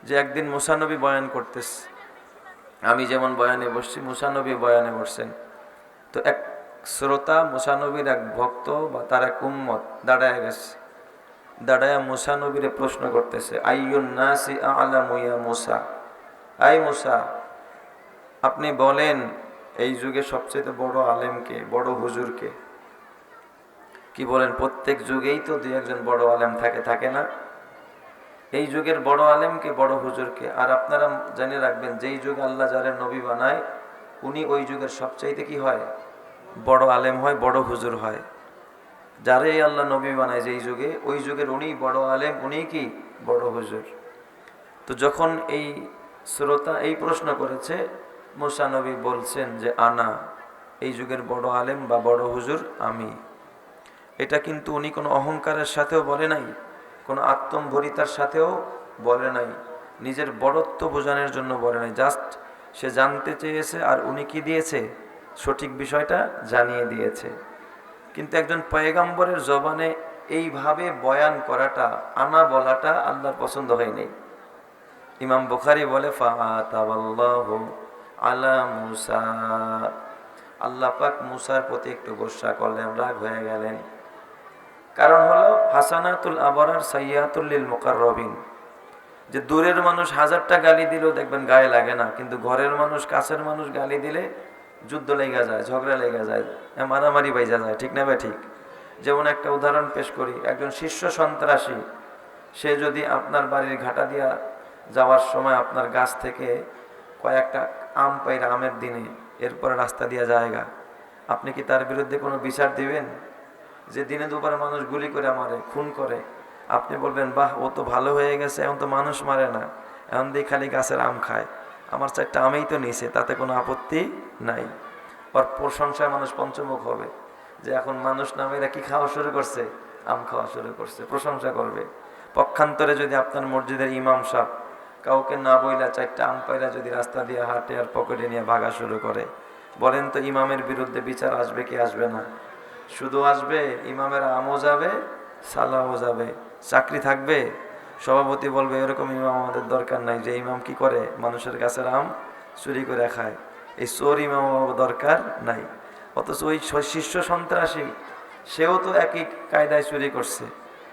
যে একদিন মুসা নবী বয়ান করতেছে, আমি যেমন বয়ানে বসছি মুসা নবী বয়ানে বসছেন। তো এক শ্রোতা মুসা নবীর এক ভক্ত বা তার এক উম্মত দাঁড়ায় গেছে, দাঁড়ায় মুসা নবীরে প্রশ্ন করতেছে, আইয়ুন নাসি আ'লামু ইয়া মুসা, আই মুসা আপনি বলেন এই যুগে সবচেয়ে বড় আলেমকে, বড় হুজুরকে? কি বলেন, প্রত্যেক যুগেই তো দুই একজন বড় আলেম থাকে, থাকে না? এই যুগের বড় আলেমকে, বড় হুজুরকে? আর আপনারা জেনে রাখবেন, যেই যুগ আল্লাহ যারে নবী বানায় উনি ওই যুগের সবচাইতে কি হয়, বড় আলেম হয়, বড় হুজুর হয়। যারে আল্লাহ নবী বানায় যেই যুগে, ওই যুগের উনি বড় আলেম, উনি কি বড় হুজুর। তো যখন এই শ্রোতা এই প্রশ্ন করেছে, মুসা নবী বলছেন যে আনা, এই যুগের বড় আলেম বা বড় হুজুর আমি। এটা কিন্তু উনি কোনো অহংকারের সাথেও বলে নাই, কোনো আত্মম্ভরিতার সাথেও বলে নাই, নিজের বড়ত্ব বোঝানোর জন্য বলে নাই, জাস্ট সে জানতে চেয়েছে আর উনি কি দিয়েছে, সঠিক বিষয়টা জানিয়ে দিয়েছে। কিন্তু একজন পয়গম্বরের জবানে এইভাবে বয়ান করাটা, আনা বলাটা আল্লাহর পছন্দ হয়নি। ইমাম বুখারী বলে ফাআতাবাল্লাহু আলা মুসা, আল্লাহ পাক মুসার প্রতি একটু গোসা করলেন, রাগ হয়ে গেলেন। কারণ হলো হাসানাতুল আবরার সাইয়্যাতুল লিল মুকাররবিন, যে দূরের মানুষ হাজারটা গালি দিলেও দেখবেন গায়ে লাগে না, কিন্তু ঘরের মানুষ, কাছের মানুষ গালি দিলে যুদ্ধ লেগে যায়, ঝগড়া লেগে যায়, মারামারি বাইজা যায়, ঠিক না ভাই? ঠিক। যেমন একটা উদাহরণ পেশ করি, একজন শীর্ষ সন্ত্রাসী সে যদি আপনার বাড়ির ঘাটা দিয়া যাওয়ার সময় আপনার গাছ থেকে কয়েকটা আম পাইরা আমের দিনে এরপরে রাস্তা দিয়া জায়গা, আপনি কি তার বিরুদ্ধে কোনো বিচার দিবেন? যে দিনে দুপুরে মানুষ গুলি করে মারে, খুন করে, আপনি বলবেন বাহ ও তো ভালো হয়ে গেছে, এখন তো মানুষ মারে না, এখন দিয়ে খালি গাছের আম খায়, আমার চারটা আমেই তো নিছে, তাতে কোনো আপত্তি নাই। ওর প্রশংসায় মানুষ পঞ্চমুখ হবে, যে এখন মানুষ নামেরা কি খাওয়া শুরু করছে, আম খাওয়া শুরু করছে, প্রশংসা করবে। পক্ষান্তরে যদি আপনার মসজিদের ইমাম সাহেব কাউকে না বইলা চারটা আম পাইরা যদি রাস্তা দিয়ে হাঁটে আর পকেটে নিয়ে ভাগা শুরু করে, বলেন তো ইমামের বিরুদ্ধে বিচার আসবে কি আসবে না? শুধু আসবে, ইমামের আমও যাবে, সালাও যাবে, চাকরি থাকবে। সভাপতি বলবে এরকম ইমাম আমাদের দরকার নাই, যে ইমাম কি করে মানুষের গাছের আম চুরি করে খায়, এই চোর ইমাম দরকার নাই। অথচ ওই শীর্ষ সন্ত্রাসী সেও তো একই কায়দায় চুরি করছে,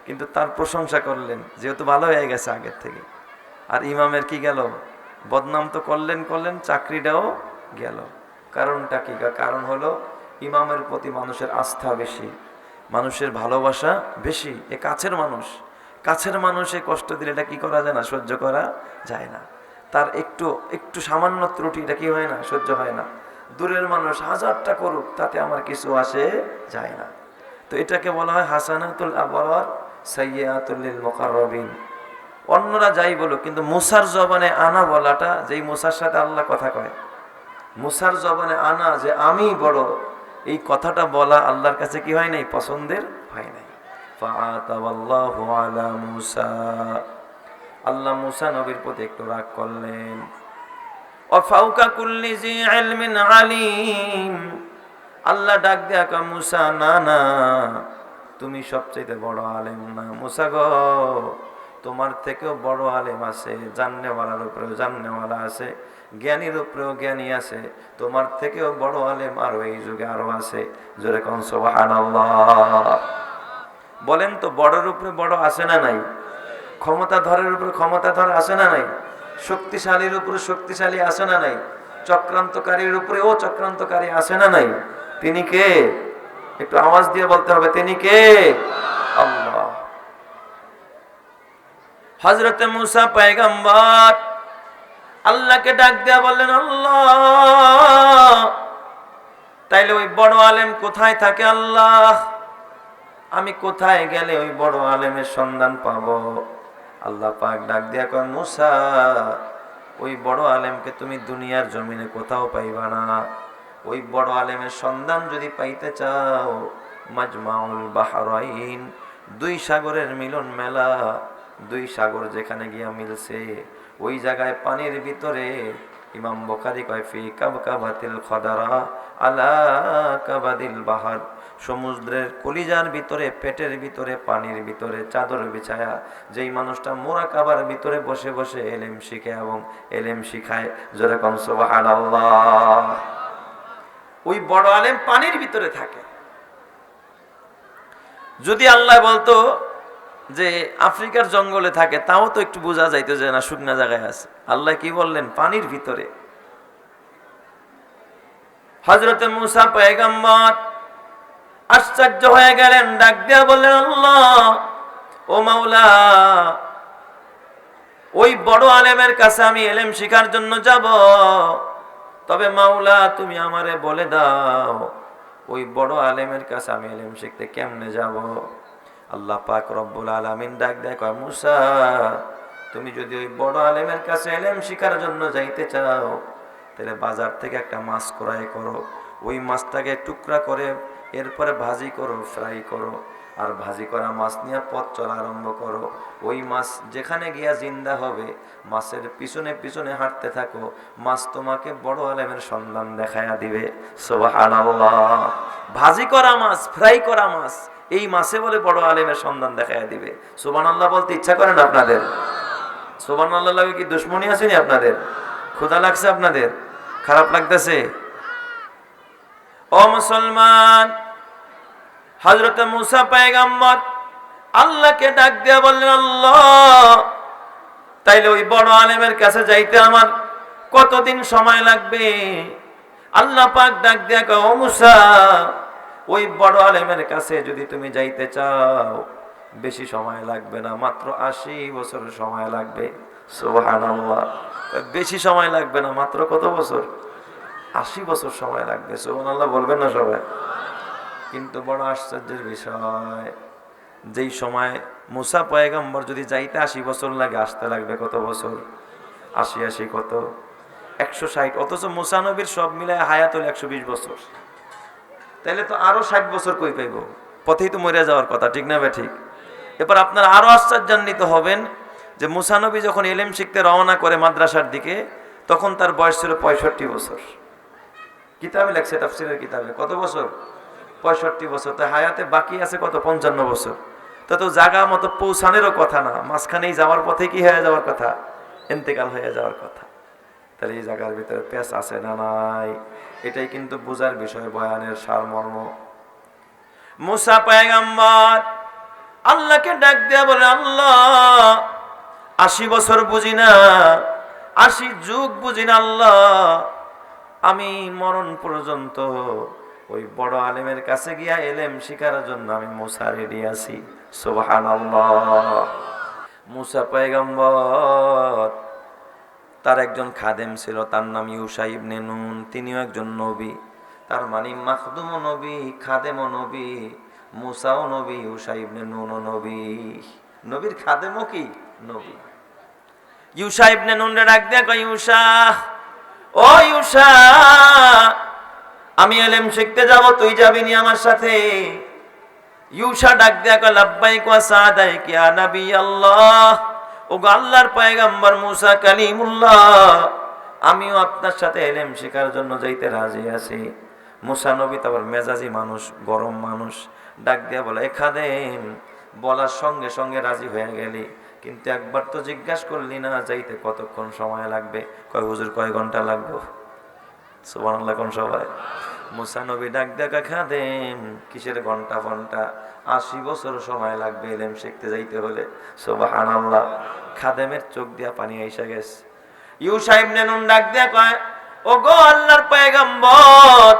কিন্তু তার প্রশংসা করলেন যেহেতু ভালো হয়ে গেছে আগের থেকে। আর ইমামের কি গেল, বদনাম তো করলেন, চাকরিটাও গেল। কারণটা কি? কারণ হলো ইমামের প্রতি মানুষের আস্থা বেশি, মানুষের ভালোবাসা বেশি। এ কাছের মানুষ, কাছের মানুষে কষ্ট দিলে এটা কি করা যায় না, সহ্য করা যায় না। তার একটু একটু সামান্য ত্রুটি এটা কি হয় না, সহ্য হয় না। দূরের মানুষ হাজারটা করুক, তাতে আমার কিছু আসে যায় না। তো এটাকে বলা হয় হাসানাতুল আবরার সাইয়্যাতুল লিল মুকাররবিন। অন্যরা যাই বলুক, কিন্তু মুসার জবানে আনা বলাটা, যেই মুসার সাথে আল্লাহ কথা কয়, মুসার জবানে আনা, যে আমি বড়, এই কথাটা বলা আল্লাহর কাছে কি হয় নাই, পছন্দের হয় নাই। ফাআতাবাল্লাহু আলা মুসা, আল্লাহ মুসা নবীর প্রতি একটু রাগ করলেন। ওয়া ফাওকা কুল্লি জি ইলমিন আলিম, আল্লাহ ডাক দেয়া কয় মুসা, না না, তুমি সবচেয়ে বড় আলেম না মুসা গো, তোমার থেকেও বড় আলেম আছে, জাননেওয়ালার উপরেও জাননেওয়ালা আছে, জ্ঞানীর উপরেও জ্ঞানী আছে, তোমার থেকেও বড় আলেম আরো এই যুগে আরো আছে। জোরে কোন সুবহানাল্লাহ। বলেন তো, বড়র উপরে বড় আছে না নাই? ক্ষমতাধরের উপরে ক্ষমতাধর আছে না নাই? শক্তিশালীর উপরে শক্তিশালী আছে না নাই? চক্রান্তকারীর উপরে ও চক্রান্তকারী আছে না নাই? তিনি কে? একটু আওয়াজ দিয়ে বলতে হবে, তিনি কে? আল্লাহ। হযরতে মুসা পয়গম্বর আল্লাহকে ডাক দেয়া বললেন, আল্লাহ তাইলে ওই বড় আলেম কোথায় থাকে আল্লাহ? আমি কোথায় গেলে ওই বড় আলেমের সন্ধান পাবো? আল্লাহ পাক ডাক দিয়া কয়, মুসা ওই বড় আলেমকে তুমি দুনিয়ার জমিনে কোথাও পাইবা না। ওই বড় আলেমের সন্ধান যদি পাইতে চাও, মাজমাউল বাহরাইন, দুই সাগরের মিলন মেলা, দুই সাগর যেখানে গিয়া মিলছে ওই জায়গায় পানির ভিতরে ইমাম বুখারী কয় ফি কাবকাবাতিল খদারা আলা কাবাদিল বাহার, সমুদ্রের কলিজার ভিতরে, পেটের ভিতরে, পানির ভিতরে চাদর বিছায়া যেই মানুষটা মুরাকাবার ভিতরে বসে বসে এলেম শিখে এবং এলেম শিখায়, জোরে কোন সুবহানাল্লাহ, ওই বড় আলেম পানির ভিতরে থাকে। যদি আল্লাহ বলতো যে আফ্রিকার জঙ্গলে থাকে, তাও তো একটু বোঝা যাইতো যে না শুকনা জায়গায় আছে। আল্লাহ কি বললেন? পানির ভিতরে। হযরত মুসা পয়গম্বর আশ্চর্য হয়ে গেলেন, ডাক দিয়া বললেন, আল্লাহ, ও মাওলা, ওই বড় আলেমের কাছে আমি এলেম শিখার জন্য যাব, তবে মাওলা তুমি আমারে বলে দাও ওই বড় আলেমের কাছে আমি এলেম শিখতে কেমনে যাব? আল্লাহ পাক রব্বুল আলামিন ডাক দেয়, কয় মুসা, তুমি যদি ওই বড় আলেমের কাছে এলেম শিখার জন্য যাইতে চাও, তাহলে বাজার থেকে একটা মাছ ক্রয় করো, ওই মাছটাকে টুকরা করে এরপরে ভাজি করো, ফ্রাই করো, আর ভাজি করা মাছ নিয়ে পথ চলা আরম্ভ করো। ওই মাছ যেখানে গিয়া জিন্দা হবে, মাছের পিছনে পিছনে হাঁটতে থাকো, মাছ তোমাকে বড় আলেমের সন্ধান দেখায়া দিবে। সুবহানাল্লাহ, ভাজি করা মাছ, ফ্রাই করা মাছ, এই মাছে বলে বড় আলেমের সন্ধান দেখায়া দিবে। সুবহানাল্লাহ বলতে ইচ্ছা করেন আপনাদের? সুবহানাল্লাহ লাগে কি দুশ্মনী আসেনি আপনাদের? ক্ষুধা লাগছে আপনাদের? খারাপ লাগতেছে? ও মুসলমান, হযরত মুসা পয়গম্বর আল্লাহকে ডাক দিয়া বললেন, আল্লাহ, তাইলে ওই বড় আলেমের কাছে যাইতে আমার কতদিন সময় লাগবে? আল্লাহ পাক ডাক দিয়া কয়, ও মুসা, ওই বড় আলেমের কাছে যদি তুমি যাইতে চাও, বেশি সময় লাগবে না, মাত্র 80 বছর সময় লাগবে। সুবহানাল্লাহ, বেশি সময় লাগবে না, মাত্র কত বছর? 80 বছর সময় লাগবে। সুবহানাল্লাহ বলবেন না সবাই? কিন্তু বড় আশ্চর্যের বিষয়, যেই সময় মুসা পয়গম্বর যদি যাইতে 80 বছর লাগে, আসতে লাগবে কত বছর? 80 কত? 160। অথচ মুসা নবীর সব মিলায় হায়াত হল 120 বছর। তাইলে তো আরো 60 বছর কই পাইব? পথেই তো মরে যাওয়ার কথা, ঠিক না ঠিক? এবার আপনারা আরো আশ্চর্যান্বিত হবেন যে মুসা নবী যখন ইলম শিখতে রওনা করে মাদ্রাসার দিকে, তখন তার বয়স ছিল 65 বছর। কিতাবে লেখছে, তাফসীরের কিতাবে, কত বছর? 65 বছর। তো হায়াতে বাকি আছে কত? 55 বছর। তো জায়গা মতো পৌঁছানোরও কথা না, মাঝখানেই যাওয়ার পথে কি হয়ে যাওয়ার কথা? ইন্তেকাল হয়ে যাওয়ার কথা। তাহলে এই জায়গার ভিতরে পেঁচ আছে না নাই? এটাই কিন্তু বোঝার বিষয়, বয়ানের সারমর্ম। মুসা পয়গম্বর আল্লাহকে ডাক দেয়া বলে, আল্লাহ, 80 বছর বুঝি না, 80 যুগ বুঝি না, আল্লাহ, আমি মরণ পর্যন্ত ওই বড় আলেমের কাছে গিয়া এলেম শিখার জন্য আমি মুসা রেডি আছি। সুবহানাল্লাহ। মুসা পয়গম্বর, তার একজন খাদেম ছিল, তার নাম ইউশা ইবনে নুন, তিনিও একজন নবী। তার মানে মাখদুমও নবী, খাদেমও নবী, মুসাও নবী, ইউশা ইবনে নুনও নবী। নবীর খাদেমও কি? নবী। ইউশা ইবনে নুন রে ডাক দেয়া কয়, ইউশা, ও ইউশা, আমি এলেম শিখতে যাব, তুই যাবি নি আমার সাথে? ইউশা ডাক দেয়া কয়, লাব্বাইক ওয়া সাদাইক ইয়া নবী আল্লাহ, ও গো আল্লাহর পয়গম্বর মুসা কালিমুল্লাহ, আমিও আপনার সাথে এলেম শেখার জন্য যাইতে রাজি আছি। মুসা নবী তো আবার মেজাজি মানুষ, গরম মানুষ, ডাক দিয়া বলে, খাদেম, বলার সঙ্গে সঙ্গে রাজি হয়ে গেলি, কিন্তু একবার তো জিজ্ঞাসা করলি না যাইতে কতক্ষণ সময় লাগবে? কয় হুজুর, কয় ঘন্টা লাগবে? সুবহানাল্লাহ কোন সবাই? মুসা নবী ডাক দেখা, খাদেম, কিসের ঘন্টা ঘন্টা? 80 বছর সময় লাগবে এলেম শিখতে যাইতে হলে। সুবহানাল্লাহ। খাদেমের চোখ দিয়া পানি আইসা গেছে। ইউশা ইবনে নুন ডাক দিয়া কয়, ও গো আল্লাহর পয়গম্বর,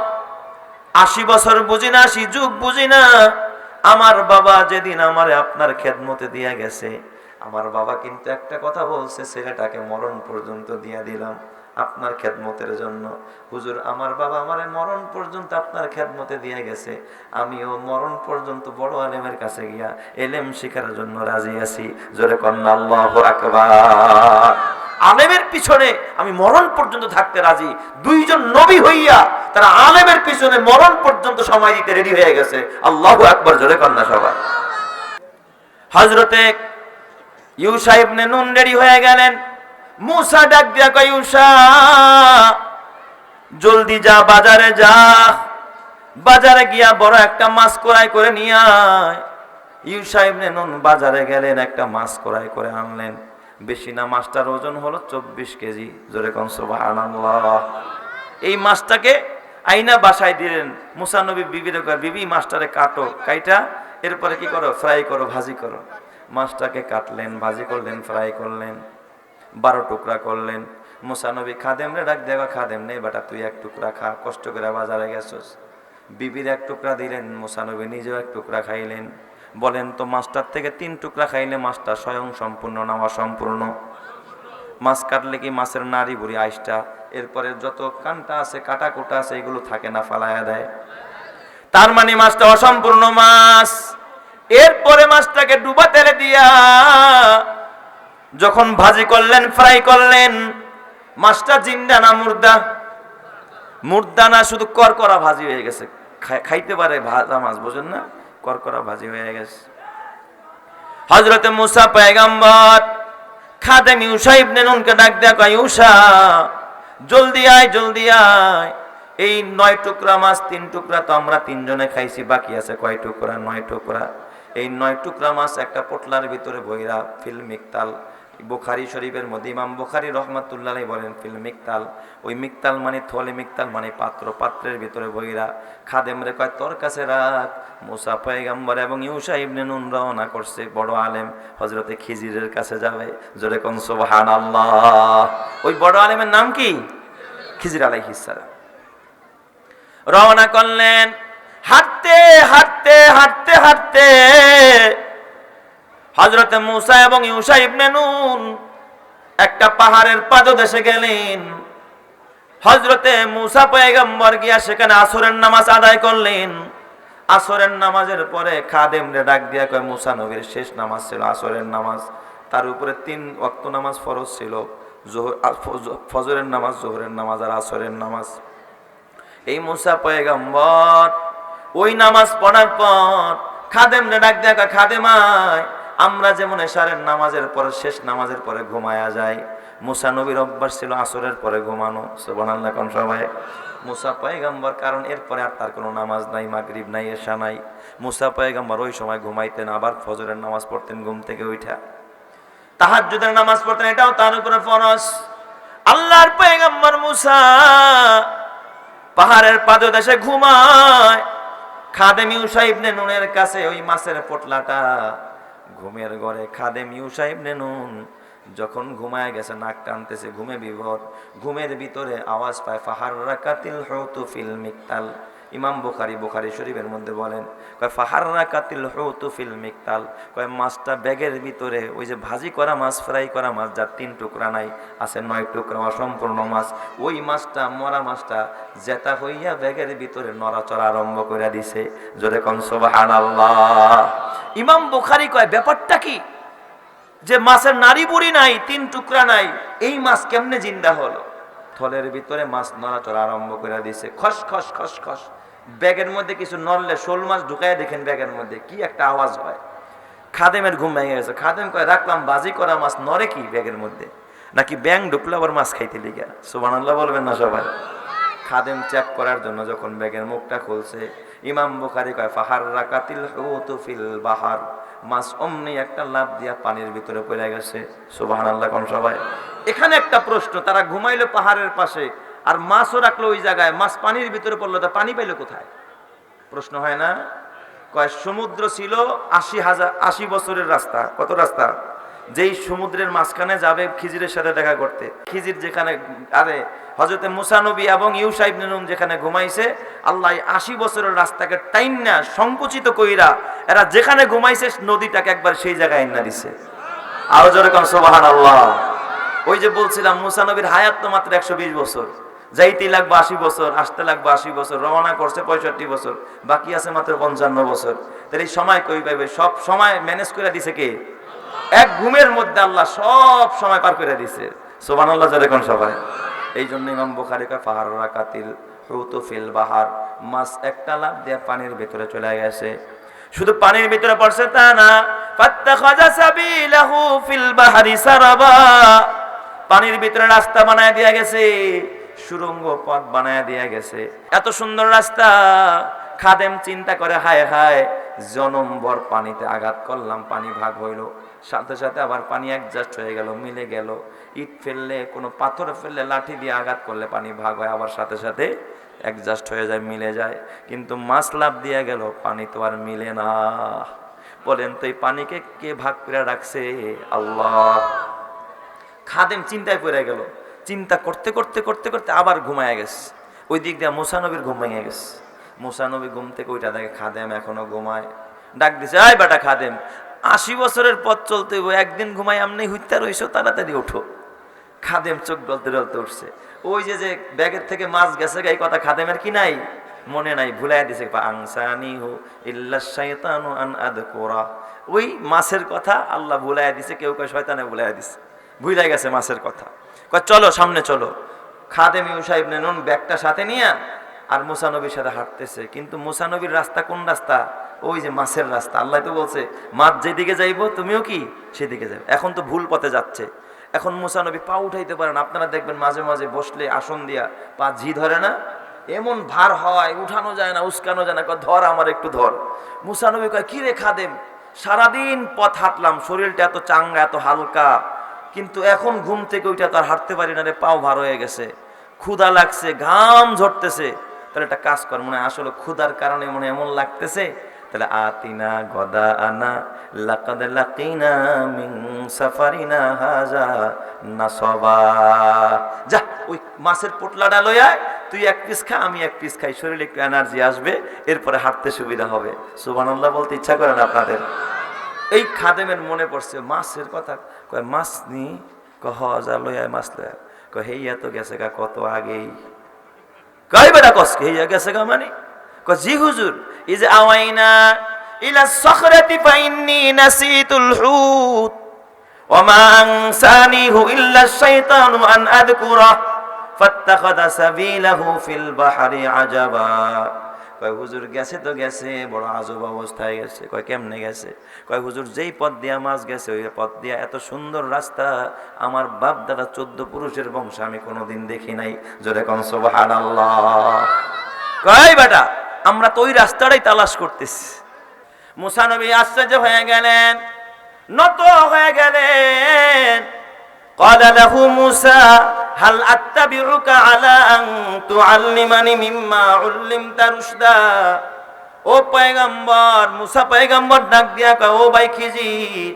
80 বছর বুঝি না, 80 যুগ বুঝি না, আমার বাবা যেদিন আমারে আপনার খেদমতে দিয়া গেছে, আমার বাবা কিন্তু একটা কথা বলছে, ছেলেটাকে মরণ পর্যন্ত দিয়া দিলাম আপনার খেদমতের জন্য। হুজুর, আমার বাবা আমারে মরণ পর্যন্ত আপনার খেদমতে দিয়ে গেছে, আমিও মরণ পর্যন্ত বড় আলেমের কাছে গিয়া এলেম শিখার জন্য রাজি আছি। জোরে কন্না আল্লাহু আকবার। আলেমের পিছনে আমি মরণ পর্যন্ত থাকতে রাজি। দুইজন নবী হইয়া তারা আলেমের পিছনে মরণ পর্যন্ত সময় দিতে রেডি হয়ে গেছে। আল্লাহু আকবার, জোরে কন্না সবাই। হযরতে ইউশা ইবনে নুন রেডি হয়ে গেলেন। মুসা ডাক দিয়া কয় ইউসা জলদি যা, বাজারে যা, বাজারে গিয়া বড় একটা মাছ ক্রয় করে নিয়ে আয়। ইউসা ইবনে নুন বাজারে গেলেন, একটা মাছ ক্রয় করে আনলেন। বেশি না, মাছটার ওজন হলো 24 কেজি। জোরে কোন সুবহানাল্লাহ। এই মাছটাকে আইনা বাসায় দিলেন। মুসা নবী বিবিরে কয়, বিবি মাছটারে কাটো, কাইটা এরপরে কি করো, ফ্রাই করো, ভাজি করো। মাছটাকে কাটলেন, ভাজি করলেন, ফ্রাই করলেন, 12 টুকরা করলেন। মুসা নবী খাদেম রে ডাক দেওয়া, খাদেম নেই বেটা, তুই এক টুকরা খা, কষ্ট করে বাজারে গেছস। বিবির এক টুকরা দিলেন, মুসা নবী নিজেও এক টুকরা খাইলেন। বলেন তো মাছটার থেকে 3 টুকরা খাইলে মাছটা স্বয়ং সম্পূর্ণ না অসম্পূর্ণ? মাছ কাটলে কি মাছের নাড়ি বুড়ি আইসটা, এরপরে যত কানটা আছে, কাটা কোটা আছে, এগুলো থাকে না, ফালায়া দেয়। তার মানে মাছটা অসম্পূর্ণ মাছ। এরপরে মাছটাকে ডুবা তেলে দিয়া যখন ভাজি করলেন, ফ্রাই করলেন, মাছটা জিন্দা না মুর্দা? মুর্দা না, শুধু করকরা ভাজি হয়ে গেছে। খাইতে পারে ভাজা মাছ, বোঝেন না, করকরা ভাজি হয়ে গেছে। হযরতে মুসা পয়গম্বর খাদেম ইউসা ইবনে নুনকে ডাক দেয়া কয়, ইউসা জলদি আয়, জলদি আয়। এই 9 টুকরা মাছ, 3 টুকরা তো আমরা 3 জনে খাইছি, বাকি আছে কয় টুকরা? 9 টুকরা। এই 9 টুকরা মাছ একটা পোটলার ভিতরে ভইরা, ফিল মিকতাল, বুখারী শরীফের মধ্যে ইমাম বুখারী রাহমাতুল্লাহ আলাইহি বলেন ফিল মিকতাল। ওই মিকতাল মানে থলে, মিকতাল মানে পাত্র, পাত্রের ভিতরে ভইরা খাদেম রে কয়, তোর কাছে রাখ। মুসা পয়গম্বর এবং ইউসা ইবনে নুন রওনা করছে, বড় আলেম হযরতে খিজিরের কাছে যাবে। জোরে কোন সুবহানাল্লাহ। ওই বড় আলেমের নাম কি? খিজির আলাইহিস সালাম। রওনা করলেন, হাঁটতে হাঁটতে হাঁটতে হাঁটতে হযরতে মুসা এবং ইউসা ইবনে নুন একটা পাহাড়ের পাদদেশে গেলেন। হযরতে মুসা পয়গম্বর গিয়া সেখানে আসরের নামাজ আদায় করলেন। আসরের নামাজের পরে খাদেম রে ডাক দিয়া কয়, মুসা নবীর শেষ নামাজ ছিল আসরের নামাজ, তার উপরে 3 ওয়াক্ত নামাজ ফরজ ছিল, ফজরের নামাজ, যোহরের নামাজ আর আসরের নামাজ। এই মুসা পয়গম্বর ওই নামাজ পড়ার পর খাদেম রে ডাক দিয়া কয়, খাদেমায়, আমরা যেমন এশারের নামাজের পরে, শেষ নামাজের পরে ঘুমায়া যায়, মুসা নবীর অভ্যাস ছিল আসরের পরে ঘুমানো। সুবহানাল্লাহ কোন সবাই। মুসা পয়গম্বর, কারণ এরপরে আর তার কোনো নামাজ নাই, মাগরিব নাই, এশা নাই। মুসা পয়গম্বর ওই সময় ঘুমাইতেন, আবার ফজরের নামাজ পড়তেন ঘুম থেকে উঠা, তাহাজ্জুদের নামাজ পড়তেন, এটাও তার উপরে ফরজ। আল্লাহর পয়গম্বর মুসা পাহাড়ের পাদদেশে ঘুমায়। খাদেম ইউসা ইবনে নুনের কাছে ওই মাছের পোটলাটা ঘুমের ঘরে। খাদেম ইউসা ইবনে নুন যখন ঘুমায় গেছে, নাক টানতেছে, ঘুমে বিভোর, ঘুমের ভিতরে আওয়াজ পায়, ফাহাররাকাতিল হুতু ফিল মিকতাল। ইমাম বুখারী শরীফের মধ্যে বলেন, কয় ফাহাররাকাতিল হুতু ফিল মিকতাল, কয় মাছটা ব্যাগের ভিতরে, ওই যে ভাজি করা মাছ, ফ্রাই করা মাছ, যার 3 টুকরা নাই, আছে 9 টুকরা অসম্পূর্ণ মাছ, ওই মাছটা, মরা মাছটা জেতা হইয়া ব্যাগের ভিতরে নড়াচড়া আরম্ভ করে দিছে। জোরে কোন সুবহানাল্লাহ। ইমাম বুখারী কয়, ব্যাপারটা কি যে মাছের নাড়ি বুড়ি নাই, 3 টুকরা নাই, এই মাছ কেমনে জিন্দা হলো? থলের ভিতরে মাছ নড়াচড়া আরম্ভ করে দিছে, খস খস খস খস। ব্যাগের মধ্যে কিছু নড়লে, শোল মাছ ঢুকায় দেখেন ব্যাগের মধ্যে কি একটা আওয়াজ হয়। খাদেমের ঘুম ভেঙে গেছে। খাদেম কয়, রাখলাম বাজি করা মাছ, নড়ে কি ব্যাগের মধ্যে? নাকি ব্যাং ঢুকলো আবার মাছ খাইতে লিগা? সুবহানাল্লাহ বলবেন না সবাই। খাদেম চেক করার জন্য যখন ব্যাগের মুখটা খুলছে, ইমাম বুখারী কয়, ফাহাররাকাতিল হুতু ফিল বাহার, মাছ অমনি একটা লাফ দিয়া পানির ভিতরে পড়ে গেছে। সুবহানাল্লাহ কোন সবাই। এখানে একটা প্রশ্ন, তারা ঘুমাইলো পাহাড়ের পাশে, আর মাছও রাখলো ওই জায়গায়, মাছ পানির ভিতরে পড়লো, তা পানি পাইলো কোথায়? প্রশ্ন হয় না? কয়, সমুদ্র ছিল 80 বছরের রাস্তা। কত রাস্তা? যেই সমুদ্রের মাঝখানে যাবে খিজিরের সাথে দেখা করতে, খিজির যেখানে, আরে হযরতে মুসা নবী এবং ইউসা ইবনে নুন যেখানে ঘুমাইছে, আল্লাহ 80 বছরের রাস্তাকে টাইন্না সংকুচিত কইরা এরা যেখানে ঘুমাইছে নদীটাকে একবার সেই জায়গায় আইনা দিছে। আরো জোরে কোন সুবহানাল্লাহ। ওই যে বলছিলাম মুসা নবীর হায়াত তো মাত্র 120 বছর, যাইতে লাগবে 80 বছর, আসতে লাগবে 80 বছর, রওনা করছে 65 বছর, বাকি আছে মাত্র 55 বছর। তাহলে এই সময় কই পাইবে? সব সময় ম্যানেজ করে দিছে কে? এক ঘুমের মধ্যে আল্লাহ সব সময় পার করে দিছে। সুবহানাল্লাহ জোরে কোন সবাই। এই জন্য ইমাম বুখারী কয়, ফাহাররাকাতিল হুতু ফিল বাহার, মাছ একটা লাফ দিয়ে পানির ভিতরে চলে গেছে। শুধু পানির ভিতরে পড়ছে তা না, ফাত্তাখাযা সাবিলাহু ফিল বাহরি সারাবা, পানির ভিতরে রাস্তা বানায় দিয়া গেছে, সুড়ঙ্গ পথ বানায় দিয়া গেছে, এত সুন্দর রাস্তা। খাদেম চিন্তা করে, হায় হায়, জনমভর পানিতে আঘাত করলাম, পানি ভাগ হইল, সাথে সাথে আবার পানি অ্যাডজাস্ট হয়ে গেল, মিলে গেল। ইট ফেললে, কোনো পাথর ফেললে, লাঠি দিয়ে আঘাত করলে পানি ভাগ হয়, আবার সাথে সাথে অ্যাডজাস্ট হয়ে যায়, মিলে যায়। কিন্তু মাছ লাফ দিয়ে গেল, পানি তো আর মিলে না। বলেন তো এই পানিকে কে ভাগ করে রাখছে? আল্লাহ। খাদেম চিন্তায় পড়ে গেল, চিন্তা করতে করতে করতে করতে আবার ঘুমায় গেছে। ওই দিক দিয়ে মুসা নবীর ঘুম ভেঙে গেছে। মুসা নবী ঘুম থেকে ওইটা দেখে খাদেম এখনো ঘুমায়। ডাক দিছে, আয় বেটা খাদেম, 80 বছরের পথ চলতে হইব, একদিন ঘুমাই আমনি হুইত্যা রইছো, তাড়াতাড়ি ওঠো। খাদেম চোখ ডলতে ডলতে উঠছে। ওই যে যে ব্যাগের থেকে মাছ গেছে, এই কথা খাদেমের কি নাই? মনে নাই, ভুলাই দিছে। আনসানিহু ইল্লা শাইতানু আন আযকুরা, ওই মাছের কথা আল্লাহ ভুলাই দিছে। কেউ কয় শয়তানে ভুলাই দিছে, ভুলাই গেছে মাছের কথা। কয় চলো সামনে চলো। খাদেম ইউসা ইবনে নুন ব্যাগটা সাথে নিয়ে আর মুসা নবীর সাথে হাঁটতেছে। কিন্তু মুসা নবীর রাস্তা কোন রাস্তা? ওই যে মাছের রাস্তা। আল্লাহ তো বলছে, মাছ যেদিকে যাইবো তুমিও কি সেদিকে যাবে। এখন তো ভুল পথে যাচ্ছে। এখন মুসা নবী পা উঠাইতে পারেন। আপনারা দেখবেন মাঝে মাঝে বসলে আসন দিয়া পা ঝি ধরে না, এমন ভার হয়, উঠানো যায় না, উস্কানো যায় না। ধর আমার একটু ধর। মুসা নবী কয়, কি রে খাদেম, সারাদিন পথ হাঁটলাম, শরীরটা এত চাঙ্গা, এত হালকা, কিন্তু এখন ঘুম থেকে ওইটা তো আর হাঁটতে পারি না রে, পাও ভার হয়ে গেছে, ক্ষুধা লাগছে, ঘাম ঝরতেছে। তাহলে একটা কাজ কর, মনে হয় আসলে ক্ষুধার কারণে মনে এমন লাগতেছে। তাহলে আতিনা গদা আনা লাকাদ লাকিনা মিন সাফারিনা হাযা নাসাবা, যা ওই মাছের পোটলাটা লইয়া তুই এক পিস খা, আমি এক পিস খাই, শরীরে একটু এনার্জি আসবে, এরপরে হাঁটতে সুবিধা হবে। সুবহানাল্লাহ বলতে ইচ্ছা করে না আপনাদের? এই খাদেমের মনে পড়ছে মাছের কথা। কয় মাছ নি? কহ যা লইয়া মাছ লইয়া। কয় হেইয়া তো গেছে গা কত আগেই। কয় বেটা কসকে হেইয়া গেছে গা মানে? কয় জি হুজুর, ইজ আওয়াইনা ইলা সখরাতি ফাইন্নি নাসিতুল হুত ওয়া মা আনসানিহু ইল্লা শাইতানু আন আযকুরা ফাত্তাখাযা সাবিলাহু ফিল বাহরি আজাবা। কয় হুজুর গেছে তো গেছে, বড় আজব অবস্থায় গেছে। কয় কেমনে গেছে? কয় হুজুর যেই পথ দিয়া মাছ গেছে, ওই পথ দিয়া এত সুন্দর রাস্তা আমার বাপ দাদা 14 পুরুষের বংশ আমি কোনোদিন দেখি নাই। জোরে কোন সুবহানাল্লাহ। কয় বেটা আমরা তো ওই রাস্তাটাই তালাশ করতেছি। মুসা নবী আশ্চর্য হয়ে গেলেন, নত হয়ে গেলেন। قال له موسى هل أتبعك على أن تعلمني مما علمت رشدا। ও পয়গম্বর, মুসা পয়গম্বর ডাক দিয়া কয়, ও ভাই খিজির,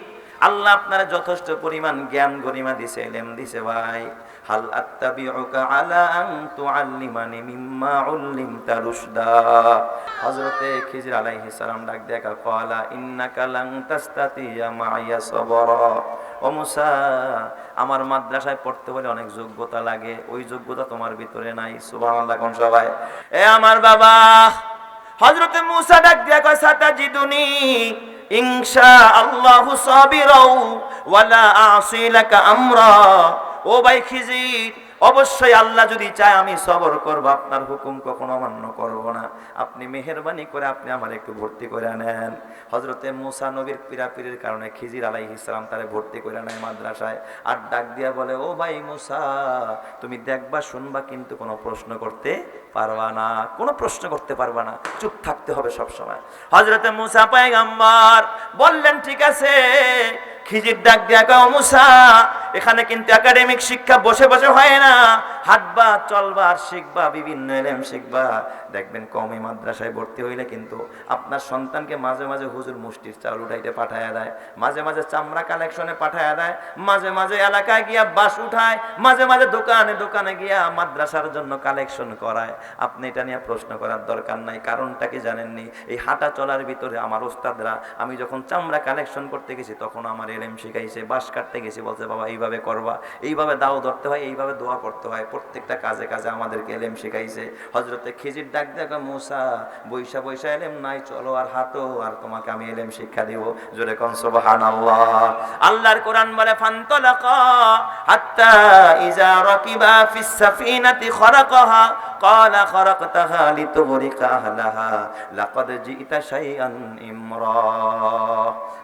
আল্লাহ আপনারা যথেষ্ট পরিমাণ জ্ঞান গরিমা দিছে, ইলম দিছে ভাই। হাল আত্তাবিউকা আলা আন তুআল্লিমানি মিম্মা উল্লিমতা রুশদা। হযরতে খিজির আলাইহিস সালাম ডাক দিয়া কয়, ক্বালা ইন্নাকা লান তাস্তাতিয়া মাইয়া সাবরা। ও মুসা, আমার মাদ্রাসায় পড়তে হলে অনেক যোগ্যতা লাগে, ওই যোগ্যতা তোমার ভিতরে নাই। সুবহানাল্লাহ কোন সবাই। এ আমার বাবা। হযরতে মুসা ডাক দিয়া কয়, সাতাজিদুনি ইনশাআল্লাহু সাবিরাও ওয়ালা আ'সি লাকা আমরা। ও ভাই খিজির, অবশ্যই আল্লাহ যদি চায় আমি সবর করব, আপনার হুকুম কখনো অমান্য করব না। আপনি মেহেরবানি করে আপনি আমার একটু ভর্তি করে নেন। হযরতে মুসা নবীর পীড়াপিড়ির কারণে খিজির আলাইহিস সালাম তারে ভর্তি করে নেয় মাদ্রাসায়। আর ডাক দিয়া বলে, ও ভাই মুসা, তুমি দেখবা শুনবা, কিন্তু কোনো প্রশ্ন করতে পারবা না, কোনো প্রশ্ন করতে পারবা না, চুপ থাকতে হবে সব সময়। হযরতে মুসা পয়গম্বর বললেন, ঠিক আছে। খিজির ডাক দিয়া কয়, ও মুসা, এখানে কিন্তু একাডেমিক শিক্ষা বসে বসে হয় না, হাঁটবা, চলবা, আর শিখবা, বিভিন্ন ইলম শিখবা। দেখবেন কওমি মাদ্রাসায় ভর্তি হইলে কিন্তু আপনার সন্তানকে মাঝে মাঝে হুজুর মুষ্টির চাউল উঠাইতে পাঠায়া দেয়, মাঝে মাঝে চামড়া কালেকশনে পাঠায়া দেয়, মাঝে মাঝে এলাকায় গিয়া বাস উঠায়, মাঝে মাঝে দোকানে দোকানে গিয়া মাদ্রাসার জন্য কালেকশন করায়। আপনি এটা নিয়ে প্রশ্ন করার দরকার নাই। কারণটা কি জানেননি? এই হাঁটা চলার ভিতরে আমার ওস্তাদরা, আমি যখন চামড়া কালেকশন করতে গেছি তখন আমার ইলম শিখাইছে। বাঁশ কাটতে গেছি, বলছে বাবা এইভাবে করবা, এইভাবে দাও ধরতে হয়, এইভাবে দোয়া করতে হয়, প্রত্যেকটা কাজে কাজে আমাদেরকে এলেম শিখাইছে। হযরতে খিজির ডাক দেখা, মুসা বৈশা বৈশা এলেম নাই, চলো আর হাঁটো, আর তোমাকে আমি এলেম শিক্ষা দিব। জোরে কোন সুবহানাল্লাহ। আল্লাহর কোরআন বলে ফান্তালাকা হাত্তা ইজা রাকিবা ফিস সাফিনাতি খারাকাহা ক্বালা খারাকতাহা লিতুগরিকা আহলাহা লাকাদ জিইতা শাইআন ইমরা।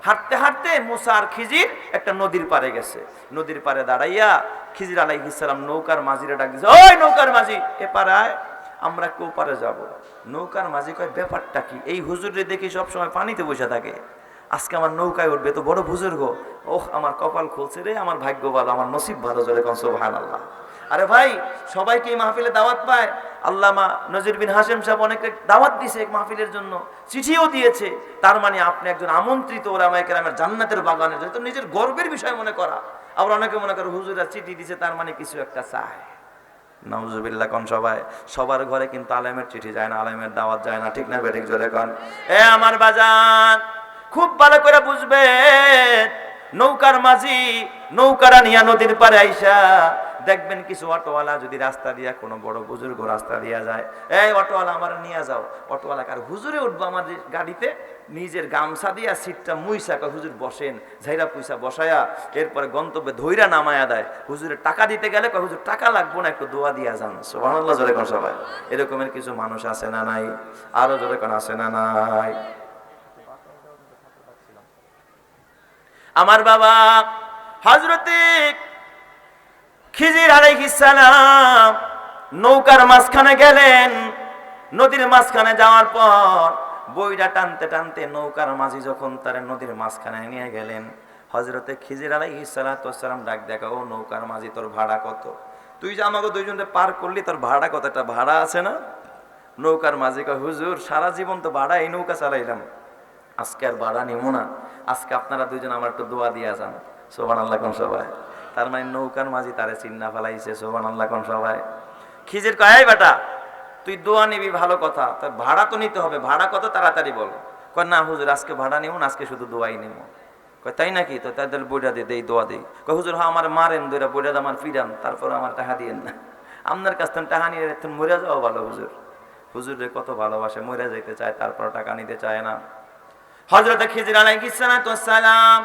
হাঁটতে হাঁটতে মুসা আর খিজির একটা নদীর পাড়ে গেছে। নদীর পাড়ে দাঁড়াইয়া খিজির আলাইহিস সালাম নৌকার মাঝিরে ডাক দিয়েছে, ওই নৌকার মাঝি, এ পাড়ায়, আমরা কেউ পারে যাব। নৌকার মাঝি কয়, ব্যাপারটা কি? এই হুজুরে দেখি সবসময় পানিতে বসে থাকে, আজকে আমার নৌকায় উঠবে, তো বড় বুজুর্গ। ওহ, আমার কপাল খুলছে রে, আমার ভাগ্য ভালো, আমার নসিব ভালো। জোরে কোন সুবহানাল্লাহ। আরে ভাই, সবাইকে এই মাহফিলে দাওয়াত পায়। আল্লামা নজির বিন হাশেম সাহেব অনেকে দাওয়াত দিয়েছে এক মাহফিলের জন্য, চিঠিও দিয়েছে। তার মানে আপনি একজন আমন্ত্রিত ওলামায়ে কেরামের জান্নাতের বাগানে, যেহেতু নিজের গর্বের বিষয় মনে করা। আবার অনেকে মনে করে হুজুরা চিঠি দিয়েছে, তার মানে কিছু একটা চায়। নাউজুবিল্লাহ। কোন সবাই, সবার ঘরে কিন্তু আলেমের চিঠি যায় না, আলেমের দাওয়াত যায় না, ঠিক না বেঠিক? জোরে কোন। এ আমার বাজান, খুব ভালো করে বুঝবেন, নৌকার মাঝি নৌকারা নিয়া নদীর পারে আইসা দেখবেন কিছু অটোওয়ালা যদি রাস্তা দিয়া, কোনো বড় বুজুর্গ রাস্তা দিয়া যায়, এই অটোওয়ালা আমার নিয়ে যাও। অটোওয়ালা কার হুজুরে উঠবো আমার গাড়িতে, নিজের গামছা দিয়া সিটটা মুইসা হুজুর বসেন, ঝাইরা পুইসা বসায়া এরপরে গন্তব্যে ধইরা নামায়া দেয়। হুজুরের টাকা দিতে গেলে হুজুর টাকা লাগবো না, একটু দোয়া দিয়া যান। সুবহানাল্লাহ। জোরে কোন সবাই। এরকমের কিছু মানুষ আছে না নাই? আরো জোরে কোন আছে না নাই? আমার বাবা হযরতে খিজির আলাইহিস সালাম নৌকার মাঝখানে গেলেন। নদীর মাঝখানে যাওয়ার পর বইটা টানতে টানতে নৌকার মাঝি যখন তার নদীর মাঝখানে নিয়ে গেলেন, হযরতে খিজির আলাইহিস সালাতু ওয়াস সালাম ডাক দেখা, ও নৌকার মাঝি, তোর ভাড়া কত? তুই যে আমাকে দুইজনে পার করলি, তোর ভাড়া কত? একটা ভাড়া আছে না? নৌকার মাঝি কয়, হুজুর সারা জীবন তো ভাড়া এই নৌকা চালাইলাম, আজকে আর ভাড়া নিব না, আজকে আপনারা দুইজন আমার একটু দোয়া দিয়া যান। সুবহানাল্লাহ কোন সবাই। তার মানে নৌকার মাঝি তারে চিন্না ফেলাইছে। সুবহানাল্লাহ কোন সবাই। খিজির কয়, এই বেটা, তুই দোয়া নিবি ভালো কথা, তোর ভাড়া তো নিতে হবে, ভাড়া কত তাড়াতাড়ি বল। কয়, না হুজুর আজকে ভাড়া নিব না, আজকে শুধু দোয়াই নিব। কয়, তাই নাকি? তো তাদের বইটা দিয়ে দেই, দোয়া দিই। কয়, হুজুর হ্যাঁ, আমার মারেন দইরা, বইটা আমার ফিরান, তারপর আমার টাকা দিয়েন না। আপনার কাছ থেকে টাকা নিয়ে তুমি মরে যাওয়া ভালো। হুজুর হুজুরে কত ভালোবাসে, মরে যাইতে চায়, তারপর টাকা নিতে চায় না। হযরত খিজির আলাইহিস সালাতু ওয়াস সালাম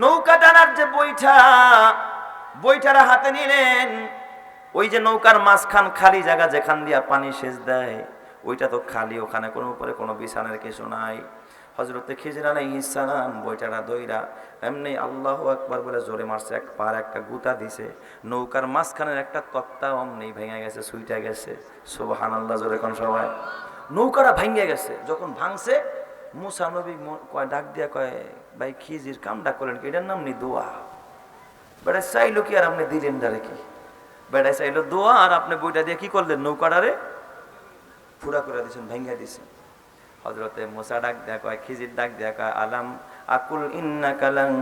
নৌকা টানার যে বইটারা হাতে নিলেন। ওই যে নৌকার মাঝখান খালি জায়গা, যেখান দিয়া পানি সেচ দেয়, ওইটা তো খালি, ওখানে কোনো উপরে কোনো বিছানার কিছু নাই। হযরতে খিজির আলাইহিস সালাম বইটারা দইরা এমনি আল্লাহু আকবার বলে জোরে মারছে, এক পার একটা গুতা দিছে, নৌকার মাঝখানের একটা তক্তা অমনি ভেঙে গেছে, ছুইটা গেছে। সুবহানাল্লাহ। জোরে কোন সবাই। নৌকাটা ভেঙে গেছে। যখন ভাঙছে, মুসা নবী কয়, ডাক দিয়া কয়, ভাই খিজির কামটা করলেন কি? এটার নাম নি দোয়া। বেড়া চাইলো কি আর আপনি দিলেন ডারে কি? বেড়া চাইলো দোয়া, আর আপনি বইটা দিয়ে কি করলেন? নৌকাটারে পুরা করে দিয়েছেন, ভেঙে দিয়েছেন। হযরতে মুসা ডাক দেয়া কয়, খিজির ডাক দেয়া কয়, আলাম আকুল ইন্নাকা লান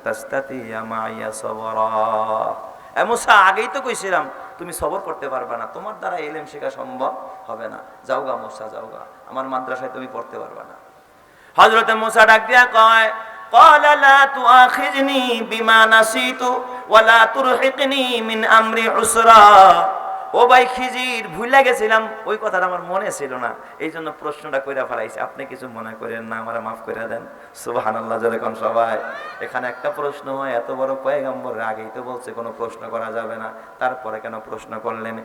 তাস্তাতিয়া মাইয়া সবরা। এ মুসা, আগেই তো কইছিলাম তুমি সবর করতে পারবে না, তোমার দ্বারা ইলম শেখা সম্ভব হবে না, যাওগা মুসা যাওগা, আমার মাদ্রাসায় তুমি পড়তে পারবে না। হযরতে মুসা ডাক দিয়া কয়, ক্বালা লা তুআখিযনি বিমা নাসিতু ওয়া লা তুরহিকনি মিন আমরি উসরা। ও ভাই খিজির, ভুলে গেছিলাম, ওই কথাটা আমার মনে ছিল না, এই জন্য প্রশ্নটা কইরা ফেলাইছি, আপনি কিছু মনে করেন না, আমারে মাফ করে দেন। সুবহানাল্লাহ। জোরে কোন সবাই। এখানে একটা প্রশ্ন হয়, এত বড় পয়গম্বর, আগেই তো বলছে কোনো প্রশ্ন করা যাবে না, তারপরে কেন প্রশ্ন করলেন?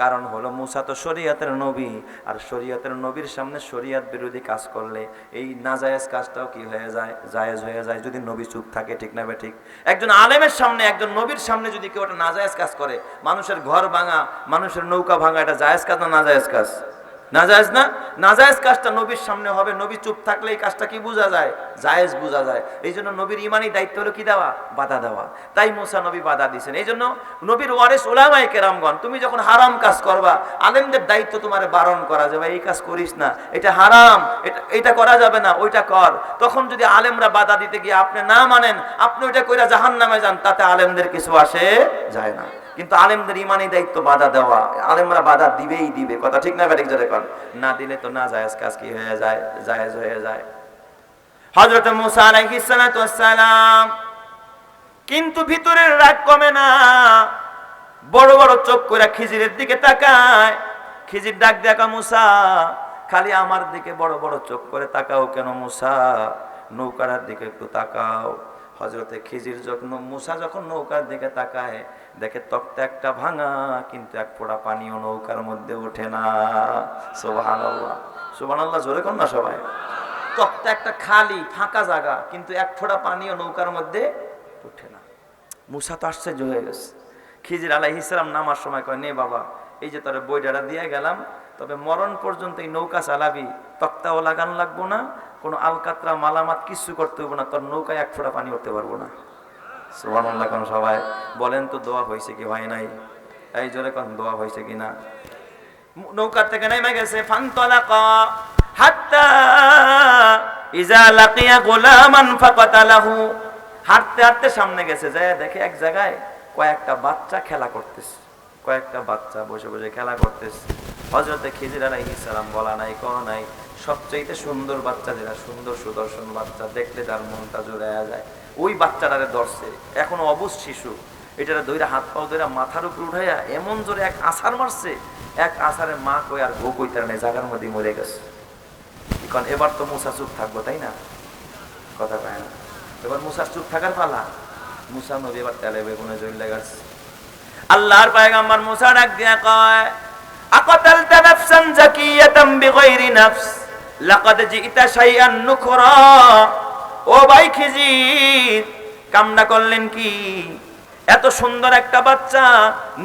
কারণ হলো মুসা তো শরীয়তের নবী, আর শরীয়তের নবীর সামনে শরীয়ত বিরোধী কাজ করলে এই নাজায়েজ কাজটাও কি হয়ে যায়? জায়েজ হয়ে যায়, যদি নবী চুপ থাকে, ঠিক না ঠিক? একজন আলেমের সামনে, একজন নবীর সামনে যদি কেউ একটা নাজায়েজ কাজ করে, মানুষের ঘর ভাঙা, মানুষের নৌকা ভাঙা, এটা জায়েজ কাজ না নাজায়েজ কাজ? নাজায়েজ না? নাজায়েজ কাজটা নবীর সামনে হবে, নবী চুপ থাকলে এই কাজটা কি বোঝা যায়? জায়েজ বোঝা যায়। এই জন্য নবীর ইমানি দায়িত্ব হলো কি দেওয়া? বাধা দেওয়া। তাই মুসা নবী বাধা দিয়েছেন। এই জন্য নবীর ওয়ারিস উলামায়ে কেরামগণ, তুমি যখন হারাম কাজ করবা, আলেমদের দায়িত্ব তোমার বারণ করা যাবে, এই কাজ করিস না, এটা হারাম, এটা করা যাবে না, ওইটা কর। তখন যদি আলেমরা বাধা দিতে গিয়ে আপনি না মানেন, আপনি ওইটা কইরা জাহান্নামে যান, তাতে আলেমদের কিছু আসে যায় না। কিন্তু আলেমদের ইমানি দায়িত্ব বাধা দেওয়া, আলেমরা বাধা দিবেই দিবে, কথা ঠিক না ব্যাটিক? জোরে কোন। না দিলে তো না জায়েজ কাজ কি হয়ে যায়? জায়েজ হয়ে যায়। হযরত মুসা আলাইহিস সালাতু ওয়াস সালাম কিন্তু ভিতরের রাগ কমে না, বড় বড় চোখ করে খিজিরের দিকে তাকায়। খিজির ডাক দেখা, মুসা খালি আমার দিকে বড় বড় চোখ করে তাকাও কেন মুসা? নৌকার দিকে একটু তাকাও। হযরতে খিজির যখন মুসা যখন নৌকার দিকে তাকায়, দেখে তক্তা একটা ভাঙা, কিন্তু এক ফোঁটা পানিও নৌকার মধ্যে ওঠে না। সুবহানাল্লাহ, সুবহানাল্লাহ জোরে কোন না সবাই। তক্তা একটা খালি ফাঁকা জায়গা, কিন্তু এক ফোঁটা পানিও নৌকার মধ্যে ওঠে না। মুসা তো আশ্চর্য হয়ে গেছে। খিজির আলাইহিস সালাম নামার সময় কয়, নে বাবা, এই যে তোরে বইডারা দিয়ে গেলাম, তবে মরণ পর্যন্ত এই নৌকা চালাবি, তক্তাও লাগান লাগবো না, কোনো আলকাতরা মালামাত কিছু করতে হইব না, তোর নৌকায় এক ফোঁটা পানি উঠতে পারবো না। সুবহানাল্লাহ কোন সবাই বলেন তো দোয়া হয়েছে কি হয় নাই? এই জোরে কোন দোয়া হয়েছে কি না? নৌকা থেকে নেমে গেছে। ফানতালাকা হাত্তা ইজা লাকিয়া গোলামান ফাকাতালাহু। হাঁটতে হাঁটতে সামনে গেছে, যায় দেখে এক জায়গায় কয়েকটা বাচ্চা খেলা করতেছে, কয়েকটা বাচ্চা বসে বসে খেলা করতেছে। হযরতে খিজির আলাইহিস সালাম বলা নাই কওয়া নাই, সবচেয়ে সুন্দর বাচ্চা যেটা, সুন্দর সুদর্শন বাচ্চা, দেখলে তার মনটা জুড়ায়া যায়, ওই বাচ্চাটারে ধরছে। এখনো অবুঝ শিশু, এটারে ধইরা হাত পাও ধইরা মাথার উপর উঠাইয়া এমন জোরে এক আছাড় মারছে, এক আছাড়ে মা কই আর গো কই তার নেই, জায়গার মধ্যে মরে গেছে। কারণ এবার তো মুসা চুপ থাকবো, তাই না? কথা পায় না, এবার মুসার চুপ থাকার পালা। মুসা নবী এবার তেলে বেগুনে জ্বলে গেছে। আল্লাহর পয়গম্বর মুসা ডাক দিয়া কয়, আকাতালতা নাফসান যাকিয়াতাম বিগাইরি নাফস লাকাদ জিইতা শাইআন নুকরা। ও ভাই খিজির, কামনা করলেন কি? এত সুন্দর একটা বাচ্চা,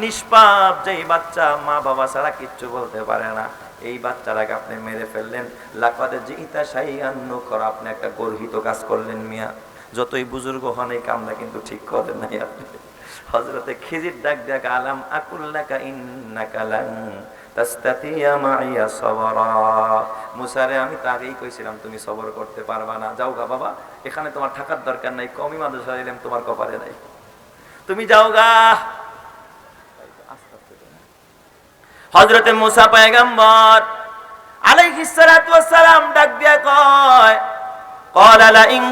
নিষ্পাপ যেই বাচ্চা, মা বাবা ছাড়া কিচ্ছু বলতে পারে না, এই বাচ্চাটাকে আপনি মেরে ফেললেন। লাকাদ জিইতা শাইআন নুকরা, আপনি একটা গর্হিত কাজ করলেন মিয়া। যতই বুজুর্গ হন এই কামটা কিন্তু ঠিক করেন নাই আপনি। হযরতে খিজির ডাক দেয়া, আলাম আকুল্লাকা ইন্নাকা লান তাস্তাতিয়া মাইয়া সাবরা। মুসা রে, আমি তো আগেই কইছিলাম তুমি সবর করতে পারবা না, যাও গা বাবা, এখানে তোমার থাকার দরকার নাই, কওমি মাদ্রাসা ইলম তোমার কপালে নাই, তুমি যাও গা। হযরতে মুসা পয়গম্বর আলাইহিস সালাতু ওয়াস সালাম ডাক দিয়া কয়, ক্বালা লা ইন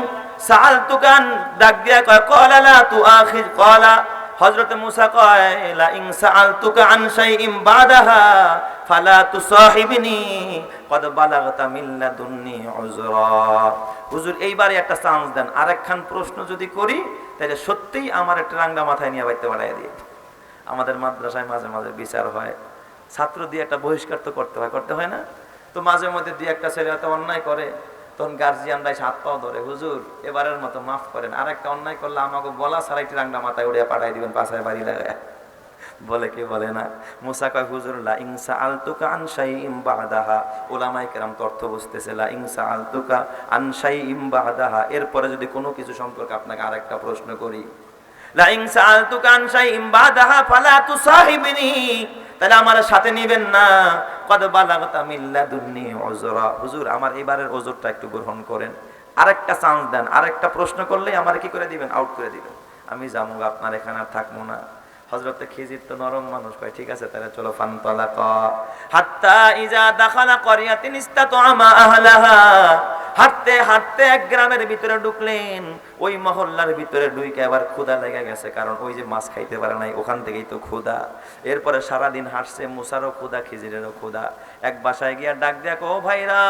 সাআলতুকান, ডাক দিয়া কয় ক্বালা লা তুআখিজ, ক্বালা হযরতে মুসা কয়, লা ইন সাআলতুকা আন শাইইন বাদাহা ফালা তুসাহিবনি কদ বালাগতা মিন লাদুন্নি উযরা। হুজুর এইবারে একটা চান্স দেন, আরেকখান প্রশ্ন যদি করি তাহলে সত্যিই আমার একটা রাঙ্গা মাথায় নিয়ে বাইতে বাড়াইয়া দিয়ে। আমাদের মাদ্রাসায় মাঝে মাঝে বিচার হয়, ছাত্র দিয়ে একটা বহিষ্কার তো করতে হয় না? তো মাঝে মধ্যে দিয়ে একটা ছেলে হয়তো অন্যায় করে, তখন গার্জিয়ানরাই হাত পাও ধরে, হুজুর এবারের মতো মাফ করেন, আর একটা অন্যায় করলে আমাকে বলা ছাড়াই রাঙ্গা মাথায় উড়িয়া পাঠাই দিবেন বাসায় বাড়ি লাগায়। বলে কি বলে না? মুসা কয়, হুজুর লা ইন সাআলতুকা আন শাইইন বাদাহা, উলামায়ে কেরাম তো অর্থ বুঝতেছে, লা ইন সাআলতুকা আন শাইইন বাদাহা, এরপরে যদি কোনো কিছু সম্পর্কে আপনাকে আরেকটা প্রশ্ন করি, লা ইন সাআলতুকা আন শাইইন বাদাহা ফালা তুসাহিবনি, তাহলে আমার সাথে নিবেন না, কদ বালাগতা মিন লাদুন্নি উযরা। হুজুর আমার এবারের ওজরটা একটু গ্রহণ করেন, আরেকটা চান্স দেন, আরেকটা প্রশ্ন করলেই আমার কি করে দিবেন, আউট করে দিবেন, আমি যাবো, আপনার এখানে আর থাকবো না। হযরতে খিজির তো নরম মানুষ, কয় ঠিক আছে তাহলে চলো। ফানতালাকা হাত্তা ইজা দাখালা ক্বরিয়াতিন ইসতাতআমা আহলাহা, হাঁটতে হাঁটতে এক গ্রামের ভিতরে ঢুকলেন। ওই মহল্লার ভিতরে ঢুকে আবার ক্ষুধা লেগে গেছে, কারণ ওই যে মাছ খাইতে পারে নাই, ওখান থেকেই তো ক্ষুধা। এরপরে সারাদিন হাঁটছে, মুসারও ক্ষুধা, খিজিরেরও ক্ষুধা। এক বাসায় গিয়া ডাক দেখো, ও ভাইরা,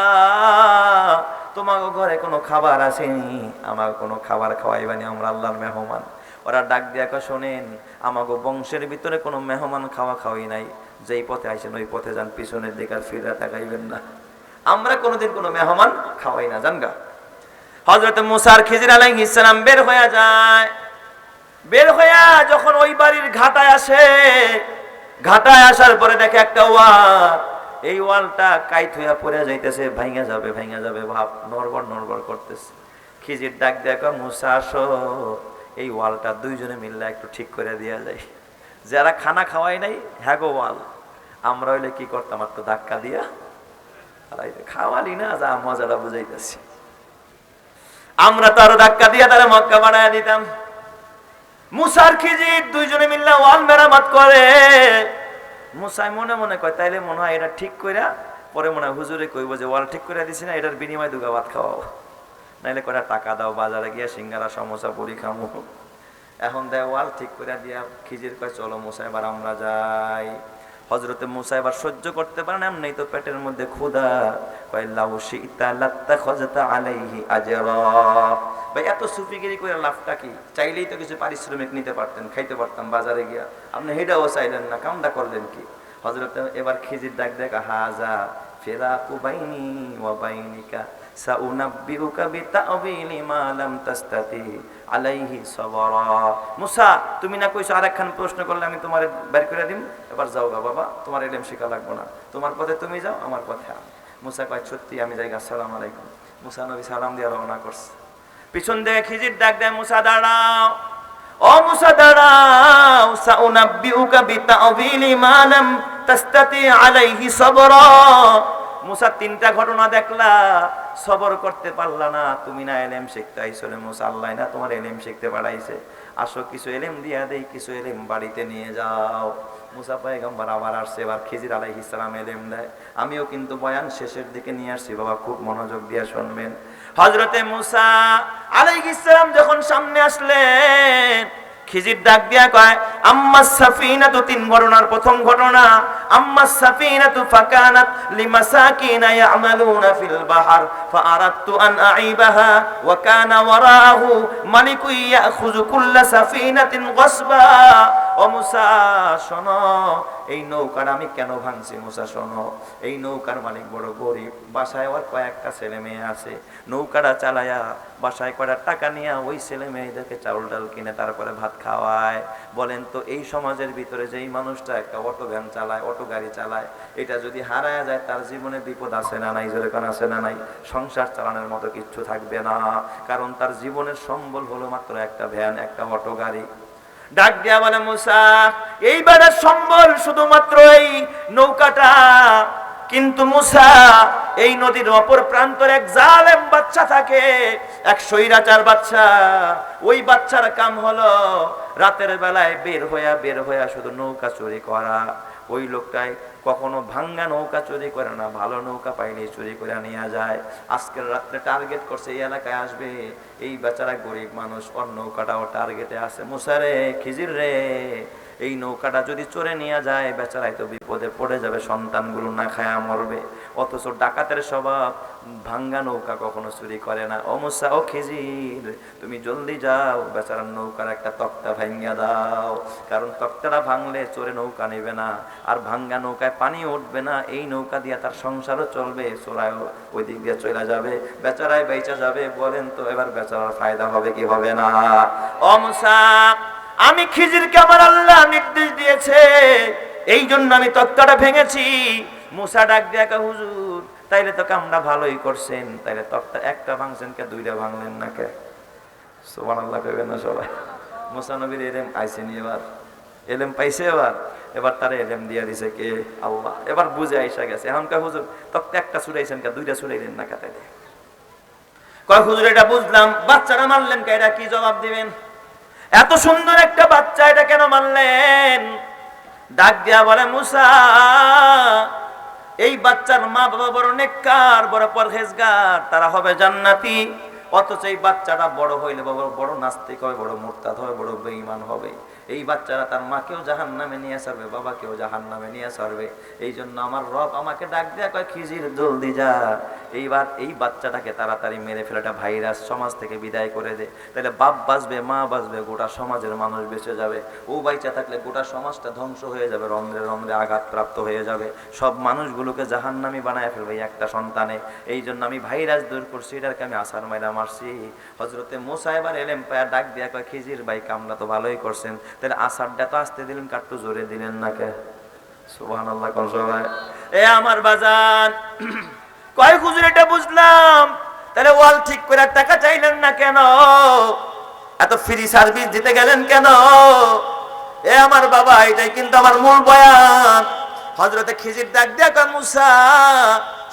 তোমাকে ঘরে কোনো খাবার আসেনি, আমার কোনো খাবার খাওয়াইবানি, আমরা আল্লাহর মেহমান। ওরা ডাক দিয়া কয়, শোনেন, আমাগো বংশের ভিতরে কোনো মেহমান খাওয়া খাওয়াই নাই, যেই পথে আইসেন ওই পথে যান, পিছনের দিকে আর ফিরে তাকাইবেন না, আমরা কোনোদিন কোনো মেহমান খাওয়াই না, জানগা। হযরত মুসা আর খিজির আলাইহিস সালাম বের হয়ে যায়। বের হইয়া যখন ওই বাড়ির ঘাটায় আসে, ঘাটায় আসার পরে দেখে একটা ওয়াল, এই ওয়ালটা কাইট হইয়া পড়ে যাইতেছে, ভাঙা যাবে ভাব, নড়বড় করতেছে। খিজির ডাক দেখো, মুসা আসো, এই ওয়ালটা দুইজনে মিললে একটু ঠিক করে দেওয়া যায়। যারা খানা খাওয়াই নাই, হ্যাঁ গো ওয়াল, আমরা হইলে কি করতাম, একটু ধাক্কা দিয়া খাওয়ালি না, যা মজাটা বুঝাইতেছি, আমরা তো আরো ধাক্কা দিয়া তারা মক্কা বানায় দিতাম। মুসার খিজির দুইজনে মিললে ওয়াল মেরামত করে। মুসাই মনে মনে কয়, তাইলে মনে হয় এটা ঠিক কইরা পরে মনে হয় হুজুরে কইব যে ওয়াল ঠিক করে দিছি না, এটার বিনিময়ে দুগা ভাত খাওয়াও, নাইলে কয়টা টাকা দাও, বাজারে গিয়া সিঙ্গারা সমোসা পুরি খামু। এখন দেওয়াল ঠিক করে দিয়া খিজির কয় চলো মুসা এবার আমরা যাই। হযরতে মুসা এবার সহ্য করতে পারেন, এমনি তো পেটের মধ্যে ক্ষুধা। কয় লাউ শিতা লাত্তাখাযতা আলাইহি আজরা। ভাই এত সুফিগিরি করে লাভটা কি? চাইলেই তো কিছু পারিশ্রমিক নিতে পারতেন, খাইতে পারতাম বাজারে গিয়া, আপনি হেডাও চাইলেন না, কামটা করলেন কি? হযরতে এবার খিজির ডাক দেখা হাজা ফিরাকু বাইনি ওয়া বাইনিকা সাউনাব্বিউকা বিতাওয়িলি মা লাম তাস্তাতি আলাইহি সাবরা। মুসা তুমি না কইছো আরেকখান প্রশ্ন করলে আমি তোমারে বের করে দিম, এবার যাও গা বাবা, তোমার ইলম শিখা লাগবে না, তোমার পথে তুমি যাও, আমার পথে আমি। মুসা কয় সত্যি আমি যাই, আসসালামু আলাইকুম। মুসা নবী সালাম দিয়ে রওনা করছে। পিছন থেকে খিজির ডাক দেয় মুসা দাঁড়াও, ও মুসা দাঁড়াও, সাউনাব্বিউকা বিতাওয়িলি মা লাম তাস্তাতি আলাইহি সাবরা। মুসা তিনটা ঘটনা দেখলা, সবর করতে পারলা না, তুমি না এলেম শিখতে আইছো রে মুসা, আল্লাহ না তোমার এলেম শিখতে পাঠাইছে, আসো কিছু এলেম দিয়া দেই, কিছু এলেম বাড়িতে নিয়ে যাও। মুসা পয়গম্বর আবার আসছে, এবার খিজির আলাইহিস সালাম এলেম দেয়। আমিও কিন্তু বয়ান শেষের দিকে নিয়ে আসছি বাবা, খুব মনোযোগ দিয়ে শুনবেন। হযরতে মুসা আলাইহিস সালাম যখন সামনে আসলেন, খিজির ডাক দিয়া কয় আম্মাস সাফিনাতু, তিন ঘটনার প্রথম ঘটনা, আম্মাস সাফিনাতু ফাকানাত লিমাসাকিনা ইয়ামালুনা ফিল বাহর ফাআরাদতু আন আইবাহা ওয়া কানা ওয়ারাহু মালিকুন ইয়াখুযু কুল্লা সাফিনাতিন গসবা। ও মুসা শোনো, এই নৌকাটা আমি কেন ভাঙছি? মুসা শোনো, এই নৌকার মালিক বড় গরিব, বাসায় ওর কয়েকটা ছেলে মেয়ে আছে, নৌকাটা চালায়া বাসায় কয়টা টাকা নিয়ে ওই ছেলে মেয়েদেরকে চাউল ডাল কিনে তারপরে ভাত খাওয়ায়। বলেন তো এই সমাজের ভিতরে যেই মানুষটা একটা অটো ভ্যান চালায়, অটো গাড়ি চালায়, এটা যদি হারায় যায় তার জীবনে বিপদ আছে না নাই? যেরকম আছে না নাই? সংসার চালানোর মতো কিচ্ছু থাকবে না, কারণ তার জীবনের সম্বল হলো মাত্র একটা ভ্যান, একটা অটো গাড়ি। ডাক দিয়া বলে মুসা এইবারের সম্বল শুধুমাত্র এই নৌকাটা, কিন্তু মুসা এই নদীর অপর প্রান্তরে এক জালেম বাচ্চা থাকে, এক স্বৈরাচার বাচ্চা। ওই বাচ্চার কাম হলো রাতের বেলায় বের হইয়া শুধু নৌকা চুরি করা। ওই লোকটাই কখনো ভাঙ্গা নৌকা চুরি করে না, ভালো নৌকা পাইলে চুরি করে নিয়ে যায়। আজকের রাত্রে টার্গেট করছে এই এলাকায় আসবে, এই বেচারা গরিব মানুষ, ওর নৌকাটাও টার্গেটে আছে। মুসা রে, খিজির রে, এই নৌকাটা যদি চোরে নিয়ে যায় বেচারাই তো বিপদে পড়ে যাবে, সন্তানগুলো না খায়া মরবে। অথচ ডাকাতের স্বভাব, ভাঙ্গা নৌকা কখনো চুরি করে না। ও মুসা, ও খিজির, তুমি জলদি যাও, বেচারার নৌকার একটা তক্তা ভাঙ্গা দাও, কারণ তক্তাটা ভাঙলে চোরে নৌকা নেবে না, আর ভাঙ্গা নৌকায় পানি উঠবে না, এই নৌকা দিয়ে তার সংসারও চলবে, চোরায় ওই দিক দিয়ে চলে যাবে, বেচারায় বেচা যাবে। বলেন তো এবার বেচারার ফায়দা হবে কি হবে না? ও মুসা, আমি খিজিরকে আমার আল্লাহ নির্দেশ দিয়েছে, এই জন্য আমি তক্তাটা ভেঙেছি। মুসা ডাক দিয়া কয় হুজুর, তাইলে তো কামটা ভালোই করছেন, তাইলে তক্তা একটা ভাঙছেন কে, দুইটা ভাঙলেন না কে? সুবহানাল্লাহ কইবেন না সবাই? মুসা নবীর এলেম আইছেনি, এবার এলেম পাইছে, এবার তারা এলেম দিয়া দিছে কে? আল্লাহ। এবার বুঝে আইসা গেছে। এখন কয় হুজুর তক্তা একটা ছুড়াইছেন কে, দুইটা ছুড়াইলেন না কে? তাইলে কয় হুজুর এটা বুঝলাম, বাচ্চারা মারলেন কে? এটা কি জবাব দিবেন? এত সুন্দর একটা বাচ্চা, এটা কেন মানলেন? ডাক দিয়া বলে মুসা, এই বাচ্চার মা বাবা বড় নেককার, বড় পরহেজগার, তারা হবে জান্নাতি। অথচ এই বাচ্চাটা বড় হইলে বড় নাস্তিক হবে, বড় মুরতাদ হবে, বড় বেঈমান হবে। এই বাচ্চারা তার মাকেও জাহান্নামে নিয়ে আসবে, বাবাকেও জাহান্নামে নিয়ে আসবে। এই জন্য আমার রব আমাকে ডাক দেয়া কয় খিজির জলদি যা, এইবার এই বাচ্চাটাকে তাড়াতাড়ি মেরে ফেলে, একটা ভাইরাস সমাজ থেকে বিদায় করে দে। তাহলে বাপ বাঁচবে, মা বাঁচবে, গোটা সমাজের মানুষ বেঁচে যাবে। ও বাইচা থাকলে গোটা সমাজটা ধ্বংস হয়ে যাবে, রন্ধ্রে রন্ধ্রে আঘাতপ্রাপ্ত হয়ে যাবে, সব মানুষগুলোকে জাহান্নামী বানায় ফেলবে একটা সন্তানে। এই জন্য আমি ভাইরাস দূর করছি, এটাকে আমি আসার মাইরা মারছি। হযরতে মুসা এবার এলেম পায়া ডাক দিয়া কয় খিজির ভাই, কামটা তো ভালোই করছেন, তাহলে আসারটা তো আসতে দিলেন, কাট্টু জোরে দিলেন না কে? সুবহানাল্লাহ কোন সবাই? এ আমার বাজান কয় হুজুর এটা বুঝলাম, তাহলে ওয়াল ঠিক করে টাকা চাইলেন না কেন? এত ফ্রি সার্ভিস দিতে গেলেন কেন? এ আমার বাবা, এটাই কিন্তু আমার মূল বয়ান। হযরতে খিজির ডাক দিয়া কয় মুসা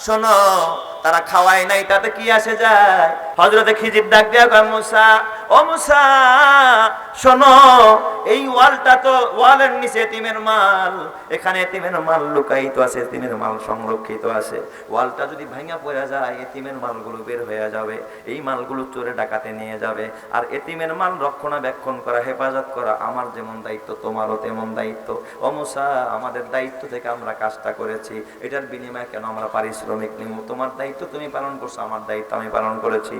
শোনো, তারা খাওয়ায় নাই তাতে কি আসে যায়? হযরতে খিজির ডাক দিয়া কয় মুসা, ও মুসা শোনো, এই ওয়ালটা তো ওয়ালের নিচে এতিমের মাল, এখানে এতিমের মাল লুকায়িত আছে, এতিমের মাল সংরক্ষিত আছে। ওয়ালটা যদি ভাঙা পড়ে যায় এতিমের মালগুলো বের হয়ে যাবে, এই মালগুলো চোরে ডাকাতে নিয়ে যাবে। আর এতিমের মাল রক্ষণাবেক্ষণ করা, হেফাজত করা আমার যেমন দায়িত্ব তোমারও তেমন দায়িত্ব। ও মুসা আমাদের দায়িত্ব থেকে আমরা কাজটা করেছি, এটার বিনিময়ে কেন আমরা পারিশ্রমিক নিব? তোমার দায়িত্ব তুমি পালন করছো, আমার দায়িত্ব আমি পালন করেছি।